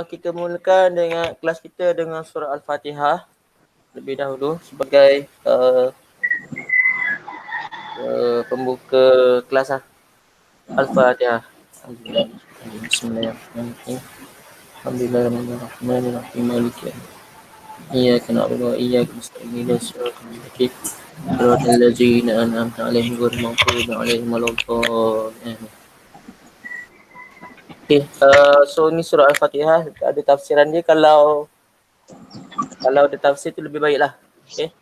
Kita mulakan dengan kelas kita dengan surah Al-Fatihah lebih dahulu sebagai pembuka kelas Al-Fatihah. Bismillahirrahmanirrahim. Alhamdulillahirrahmanirrahim. Maliki yaumiddin. Iyyaka na'budu wa iyyaka nasta'in. Ihdinas siratal mustaqim. Siratal ladzina an'amta 'alaihim ghairil maghdubi alaihim waladdallin. Okay, so ni surah Al-Fatihah ada tafsiran dia. Kalau ada tafsir tu lebih baiklah. Okay.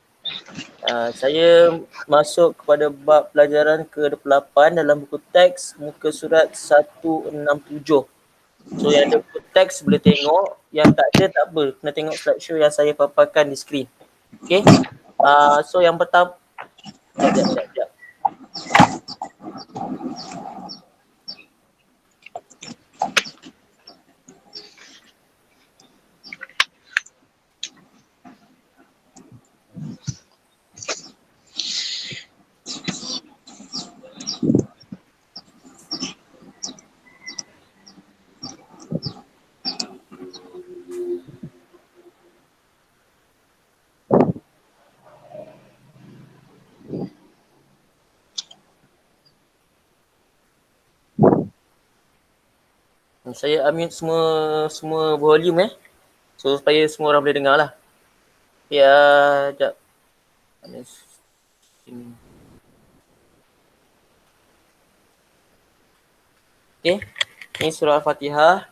Saya masuk kepada bab pelajaran ke-28 dalam buku teks muka surat 167. So yang ada buku teks boleh tengok, yang tak ada tak apa, kena tengok slideshow yang saya paparkan di skrin. Okay. So yang pertama, sekejap. Saya ambil semua volume so supaya semua orang boleh dengar lah. Ya, sekejap. Okay, ni surah Al-Fatihah.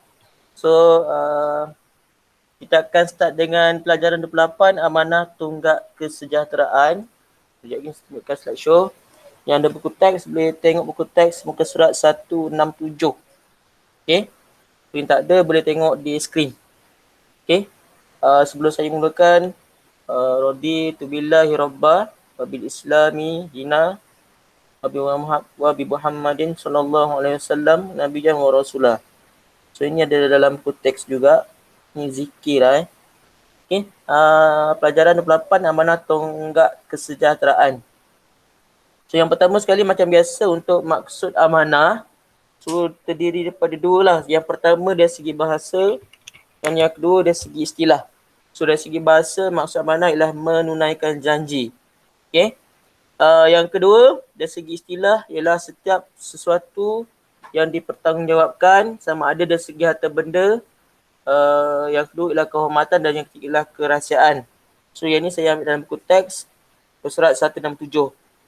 So kita akan start dengan pelajaran 28, amanah tunggak kesejahteraan. Sekejap lagi sebutkan slideshow. Yang ada buku teks boleh tengok buku teks muka surat 167. Okay. Yang tak ada boleh tengok di skrin. Okay. Sebelum saya mulakan, raditu billahi rabba wa bil islami dina wa bi Muhammadin sallallahu alaihi wasallam nabiyyan wa rasulah. So ini ada dalam buku teks juga. Ini zikir lah. Okay. Pelajaran 28, amanah tonggak kesejahteraan. So yang pertama sekali macam biasa untuk maksud amanah. So terdiri daripada dua lah. Yang pertama dari segi bahasa dan yang kedua dari segi istilah. So dari segi bahasa maksud amanah ialah menunaikan janji. Okay. Yang kedua dari segi istilah ialah setiap sesuatu yang dipertanggungjawabkan sama ada dari segi harta benda. Yang kedua ialah kehormatan dan yang ketiga ialah kerahsiaan. So yang ni saya ambil dalam buku teks surat 167.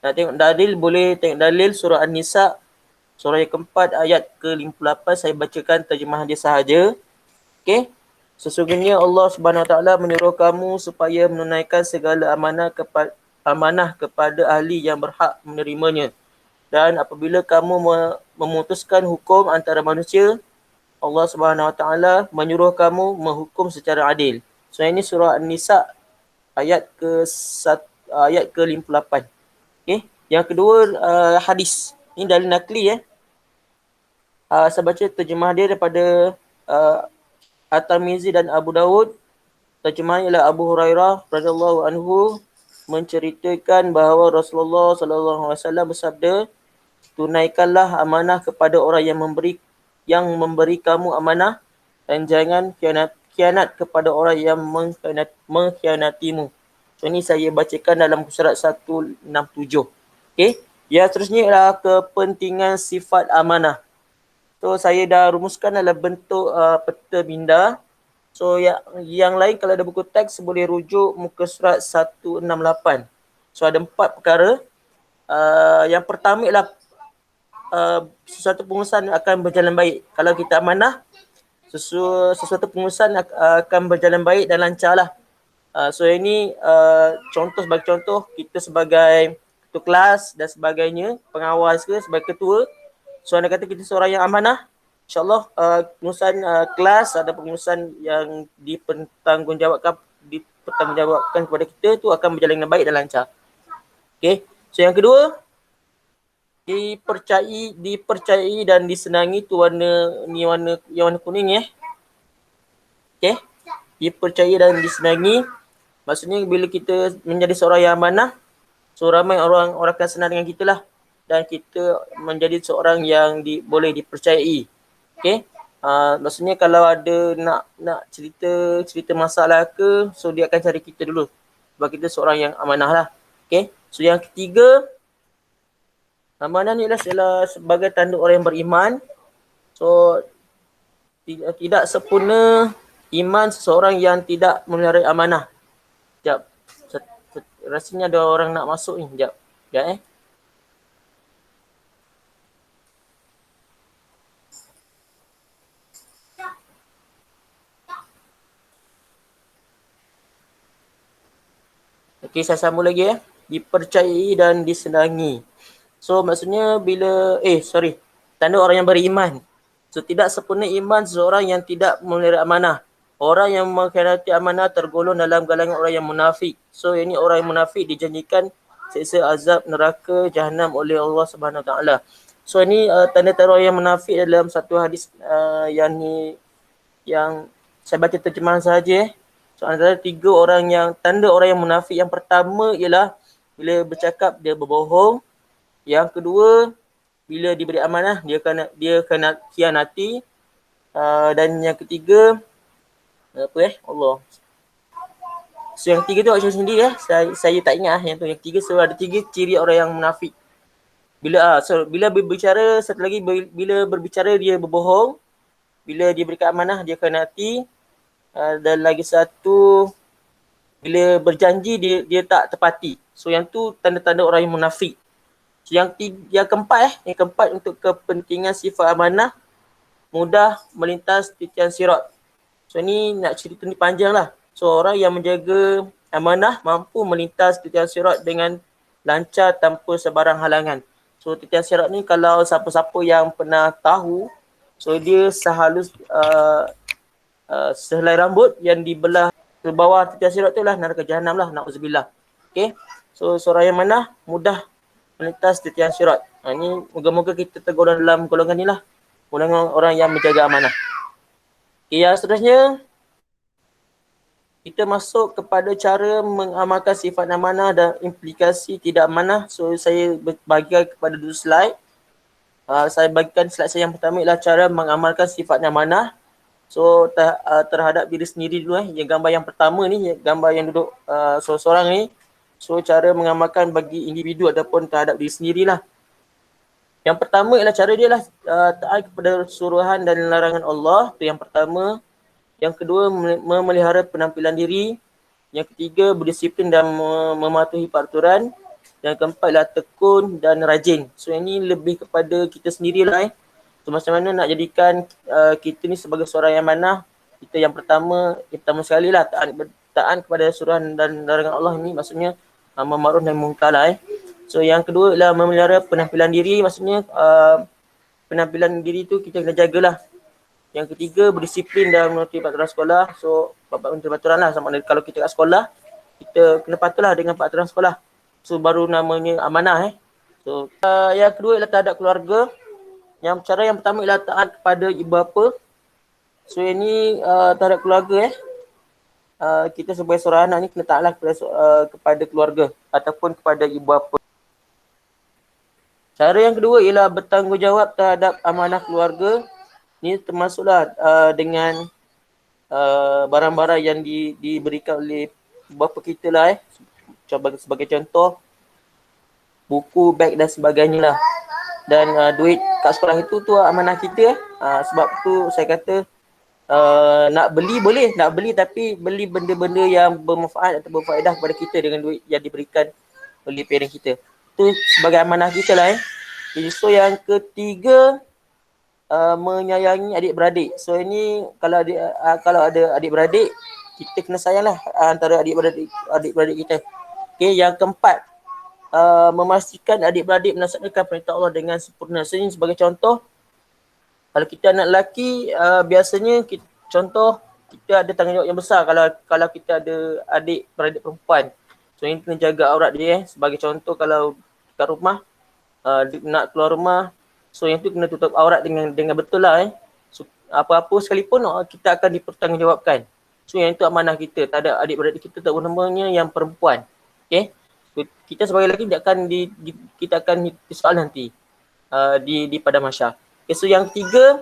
Nak tengok dalil boleh tengok dalil surah An-Nisa surah yang keempat ayat ke-58. Saya bacakan terjemahan dia sahaja. Okey. Sesungguhnya Allah Subhanahu Wa Taala menyuruh kamu supaya menunaikan segala amanah kepada ahli yang berhak menerimanya. Dan apabila kamu memutuskan hukum antara manusia, Allah Subhanahu Wa Taala menyuruh kamu menghukum secara adil. So ini surah An-Nisa ayat ke-58. Okay. Yang kedua hadis. Ini dalil nakli saya baca terjemah dia daripada At-Tirmizi dan Abu Dawud. Terjemahannya ialah Abu Hurairah radhiyallahu anhu menceritakan bahawa Rasulullah sallallahu alaihi wasallam bersabda, tunaikanlah amanah kepada orang yang memberi kamu amanah dan jangan khianat kepada orang yang mengkhianatimu. So ini saya bacakan dalam surat 167. Okey. Yang seterusnya ialah kepentingan sifat amanah. So saya dah rumuskan dalam bentuk peta minda. So yang lain kalau ada buku teks boleh rujuk muka surat 168. So ada 4 perkara. Yang pertama ialah sesuatu pengurusan akan berjalan baik. Kalau kita amanah, sesuatu pengurusan akan berjalan baik dan lancar lah. So ini sebagai contoh, kita sebagai ketua kelas dan sebagainya, pengawas ke, sebagai ketua. So anda kata kita seorang yang amanah, InsyaAllah pengurusan kelas ada pengurusan yang dipertanggungjawabkan kepada kita tu akan berjalan dengan baik dan lancar. Okay. So yang kedua, dipercayai dan disenangi tu warna kuning Okay. Dipercayai dan disenangi. Maksudnya bila kita menjadi seorang yang amanah, so ramai orang akan senang dengan kita lah. Dan kita menjadi seorang yang boleh dipercayai. Okay. Maksudnya kalau ada nak cerita masalah ke, so dia akan cari kita dulu. Sebab kita seorang yang amanah lah. Okay. So yang ketiga, amanah ni adalah sebagai tanda orang yang beriman. So tidak sempurna iman seseorang yang tidak memelihara amanah. Sekejap. Rasanya ada orang nak masuk ni. Sekejap. Sekejap Okey, saya sambung lagi Dipercayai dan disenangi. So maksudnya tanda orang yang beriman. So tidak sempurna iman seseorang yang tidak memelihara amanah. Orang yang mengkhianati amanah tergolong dalam galangan orang yang munafik. So ini orang yang munafik dijanjikan siksa azab neraka jahanam oleh Allah Subhanahu Wa Taala. So ini tanda-tanda orang yang munafik dalam satu hadis yang saya baca terjemahan sahaja So antara tiga orang yang tanda orang yang munafik, yang pertama ialah bila bercakap dia berbohong. Yang kedua, bila diberi amanah dia kena khianati. Dan yang ketiga Allah. So yang tiga tu macam sendiri saya tak ingat yang tu. Yang tiga, so ada tiga ciri orang yang munafik. Bila berbicara, satu lagi bila berbicara dia berbohong. Bila diberikan amanah dia khianati. Dan lagi satu, bila berjanji dia tak tepati. So yang tu tanda-tanda orang yang munafik. So yang keempat untuk kepentingan sifat amanah, mudah melintas titian sirat. So ni nak cerita ni panjang lah. So orang yang menjaga amanah mampu melintas titian sirat dengan lancar tanpa sebarang halangan. So titian sirat ni kalau siapa-siapa yang pernah tahu, so dia sehalus sehelai rambut yang dibelah ke bawah titian sirat tu lah neraka jahanam lah, na'udzubillah. Okay. So seorang yang mana mudah melintas titian sirat. Ini moga-moga kita tergolong dalam golongan ni lah. Golongan orang yang menjaga amanah. Okay, yang seterusnya kita masuk kepada cara mengamalkan sifat amanah dan implikasi tidak amanah. So saya bagikan kepada dua slide. Saya bagikan slide saya yang pertama ialah cara mengamalkan sifat amanah. So terhadap diri sendiri dulu Yang gambar yang pertama ni, gambar yang duduk seorang-seorang ni. So cara mengamalkan bagi individu ataupun terhadap diri sendirilah. Yang pertama ialah cara dia lah taat kepada suruhan dan larangan Allah. Itu yang pertama. Yang kedua, memelihara penampilan diri. Yang ketiga, berdisiplin dan mematuhi peraturan. Yang keempat ialah tekun dan rajin. So ini lebih kepada kita sendirilah So macam mana nak jadikan kita ni sebagai seorang yang amanah. Kita yang pertama sekali lah taat kepada suruhan dan larangan Allah ni, maksudnya ma'ruf dan munkar lah So yang kedua ialah memelihara penampilan diri, maksudnya penampilan diri tu kita kena jagalah. Yang ketiga, berdisiplin dalam menurut peraturan sekolah. So bab peraturan lah, sama ada kalau kita kat sekolah, kita kena patuhlah dengan peraturan sekolah. So baru namanya amanah So yang kedua ialah terhadap keluarga. Yang cara yang pertama ialah taat kepada ibu bapa. So ini terhadap keluarga kita sebagai seorang anak ni kena taatlah kepada keluarga ataupun kepada ibu bapa. Cara yang kedua ialah bertanggungjawab terhadap amanah keluarga. Ini termasuklah dengan barang-barang yang diberikan oleh bapa kita lah sebagai contoh, buku, beg dan sebagainya lah. Dan duit kat sekolah itu tu amanah kita sebab tu saya kata nak beli boleh, nak beli tapi beli benda-benda yang bermanfaat atau berfaedah kepada kita dengan duit yang diberikan oleh parent kita. Tu sebagai amanah kita lah Jadi so yang ketiga, menyayangi adik-beradik. So ini kalau ada adik-beradik, kita kena sayanglah antara adik-beradik kita. Okay, yang keempat, memastikan adik-beradik melaksanakan perintah Allah dengan sempurna. So ini sebagai contoh, kalau kita anak lelaki, biasanya kita ada tanggungjawab yang besar kalau kita ada adik-beradik perempuan. So ini kena jaga aurat dia Sebagai contoh, kalau kat rumah, nak keluar rumah, so yang tu kena tutup aurat dengan betul lah So apa-apa sekalipun kita akan dipertanggungjawabkan. So yang itu amanah kita terhadap adik-beradik kita, terutamanya yang perempuan. Okay. Kita sebagai lelaki kita akan disoal nanti di padang mahsyar. Okay, so yang ketiga,